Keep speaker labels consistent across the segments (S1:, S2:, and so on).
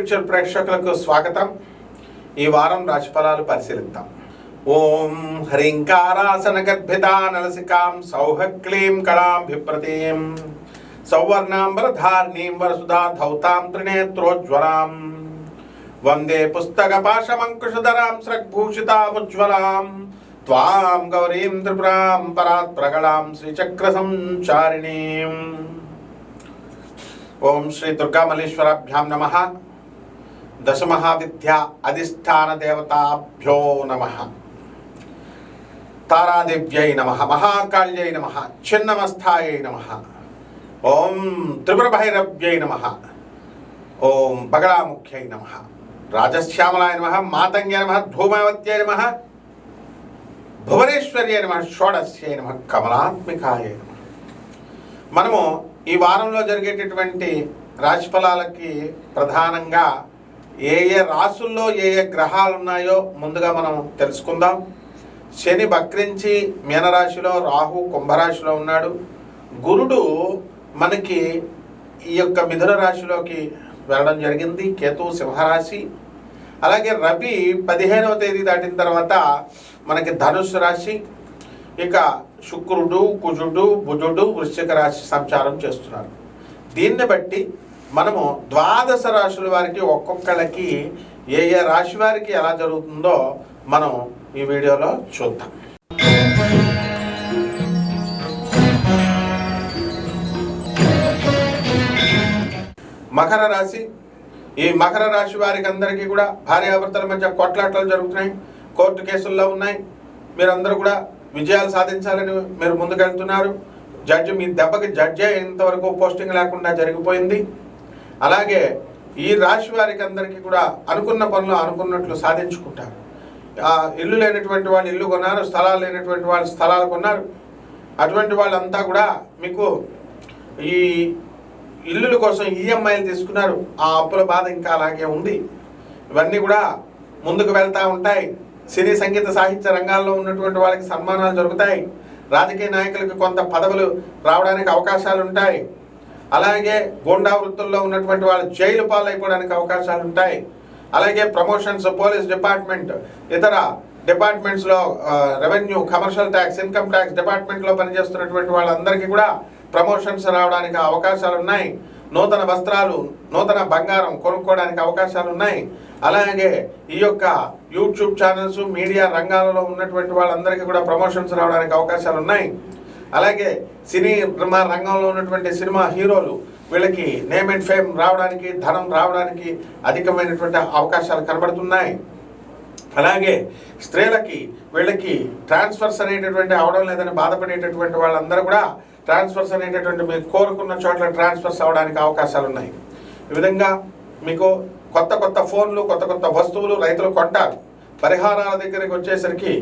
S1: Picture ప్రేక్షకులకు స్వాగతం. ఈ వారం రాశిఫలాలు పరిశీలిద్దాం. ఓం హ్రీంకారాసన గర్భితా నలసికాం సౌహక్లీం కళాభిప్రతీం సౌవర్ణాంబరధార్ణీం వరసుధా ధౌతాం త్రినేత్రోజ్వలాం వందే పుస్తకపాశమంకుశధరాం స్రగ్భూషితాముజ్వలాం త్వాం గౌరీం త్రిపురాం పరాత్ప్రగళాం శ్రీచక్ర సంచారిణీం. ఓం శ్రీ దుర్గామల్లేశ్వరాభ్యాం నమః. దశమహావిద్యా అధిష్టాన దేవతాభ్యో నమః. తారాదేవ్యై నమః. మహాకాళ్యై నమః. చిన్నమస్థాయై నమః. ఓం త్రిపురభైరవ్యై నమః. ఓం బగళాముఖ్యై నమః. రాజశ్యామలాయ నమః. మాతంగ్యై నమః. ధూమవత్యై నమః. భువనేశ్వర్యై నమః. షోడశ్యై నమః. కమలాత్మికాయై నమః. మనము ఈ వారంలో జరిగేటటువంటి రాశిఫలాలకి ప్రధానంగా ఏ ఏ రాసుల్లో ఏ ఏ గ్రహాలు ఉన్నాయో ముందుగా మనం తెలుసుకుందాం. శని వక్రించి మీనరాశిలో, రాహు కుంభరాశిలో ఉన్నాడు. గురుడు మనకి ఈ యొక్క మిథున రాశిలోకి వెళ్ళడం జరిగింది. కేతు సింహరాశి. అలాగే రవి 15వ తేదీ దాటిన తర్వాత మనకి ధనుస్సు రాశి. ఇక శుక్రుడు, కుజుడు, బుధుడు వృశ్చిక రాశి సంచారం చేస్తున్నారు. దీన్ని బట్టి మనము ద్వాదశ రాశుల వారికి ఒక్కొక్కళ్ళకి ఏ ఏ రాశి వారికి ఎలా జరుగుతుందో మనం ఈ వీడియోలో చూద్దాం. మకర రాశి. ఈ మకర రాశి వారికి అందరికీ కూడా భార్యాభర్తల మధ్య కొట్లాటలు జరుగుతున్నాయి. కోర్టు కేసుల్లో ఉన్నాయి. మీరందరూ కూడా విజయాలు సాధించాలని మీరు ముందుకెళ్తున్నారు. జడ్జి మీ దెబ్బకి జడ్జి ఇంతవరకు పోస్టింగ్ లేకుండా జరిగిపోయింది. అలాగే ఈ రాశి వారికి అందరికీ కూడా అనుకున్న పనులు అనుకున్నట్లు సాధించుకుంటారు. ఇల్లు లేనటువంటి వాళ్ళు ఇల్లు కొన్నారు, స్థలాలు లేనటువంటి వాళ్ళు స్థలాలు కొన్నారు. అటువంటి వాళ్ళంతా కూడా మీకు ఈ ఇల్లుల కోసం ఈఎంఐలు తీసుకున్నారు. ఆ అప్పుల బాధ ఇంకా అలాగే ఉంది. ఇవన్నీ కూడా ముందుకు వెళ్తూ ఉంటాయి. సినీ సంగీత సాహిత్య రంగాల్లో ఉన్నటువంటి వాళ్ళకి సన్మానాలు జరుగుతాయి. రాజకీయ నాయకులకు కొంత పదవులు రావడానికి అవకాశాలు ఉంటాయి. అలాగే గోండా వృత్తుల్లో ఉన్నటువంటి వాళ్ళు జైలు పాలైపోవడానికి అవకాశాలు ఉంటాయి. అలాగే ప్రమోషన్స్, పోలీస్ డిపార్ట్మెంట్, ఇతర డిపార్ట్మెంట్స్లో, revenue, commercial tax, income tax డిపార్ట్మెంట్లో పనిచేస్తున్నటువంటి వాళ్ళందరికీ కూడా ప్రమోషన్స్ రావడానికి అవకాశాలు ఉన్నాయి. నూతన వస్త్రాలు, నూతన బంగారం కొనుక్కోవడానికి అవకాశాలు ఉన్నాయి. అలాగే ఈ యొక్క యూట్యూబ్ ఛానల్స్, మీడియా రంగాలలో ఉన్నటువంటి వాళ్ళందరికీ కూడా ప్రమోషన్స్ రావడానికి అవకాశాలు ఉన్నాయి. అలాగే సినిమా రంగంలో ఉన్నటువంటి సినిమా హీరోలు వీళ్ళకి నేమ్ అండ్ ఫేమ్ రావడానికి, ధనం రావడానికి అధికమైనటువంటి అవకాశాలు కనబడుతున్నాయి. అలాగే స్త్రీలకి వీళ్ళకి ట్రాన్స్ఫర్స్ అనేటటువంటి అవడం లేదని బాధపడేటటువంటి వాళ్ళందరూ కూడా ట్రాన్స్ఫర్స్ అనేటటువంటి మీరు కోరుకున్న చోట్ల ట్రాన్స్ఫర్స్ అవడానికి అవకాశాలు ఉన్నాయి. ఈ విధంగా మీకు కొత్త కొత్త ఫోన్లు, కొత్త కొత్త వస్తువులు రైతులు కొంటారు. పరిహారాల దగ్గరికి వచ్చేసరికి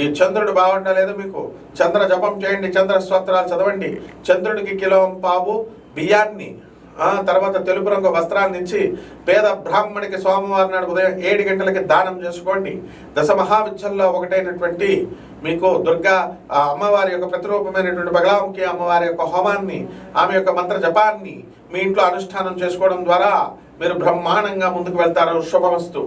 S1: ఈ చంద్రుడు బాగుండలేదు, మీకు చంద్ర జపం చేయండి, చంద్ర స్తోత్రాలు చదవండి. చంద్రుడికి కిలోంపావు బియ్యాన్ని, తర్వాత తెలుపు రంగు వస్త్రాన్ని ఇచ్చి పేద బ్రాహ్మణికి సోమవారం నాడు ఉదయం 7 గంటలకి దానం చేసుకోండి. దశ మహావిద్యల్లో ఒకటైనటువంటి మీకు దుర్గా అమ్మవారి యొక్క ప్రతిరూపమైనటువంటి బగళాముఖి అమ్మవారి యొక్క హోమాన్ని, ఆమె యొక్క మంత్ర జపాన్ని మీ ఇంట్లో అనుష్ఠానం చేసుకోవడం ద్వారా మీరు బ్రహ్మాండంగా ముందుకు వెళ్తారు. శుభమస్తు.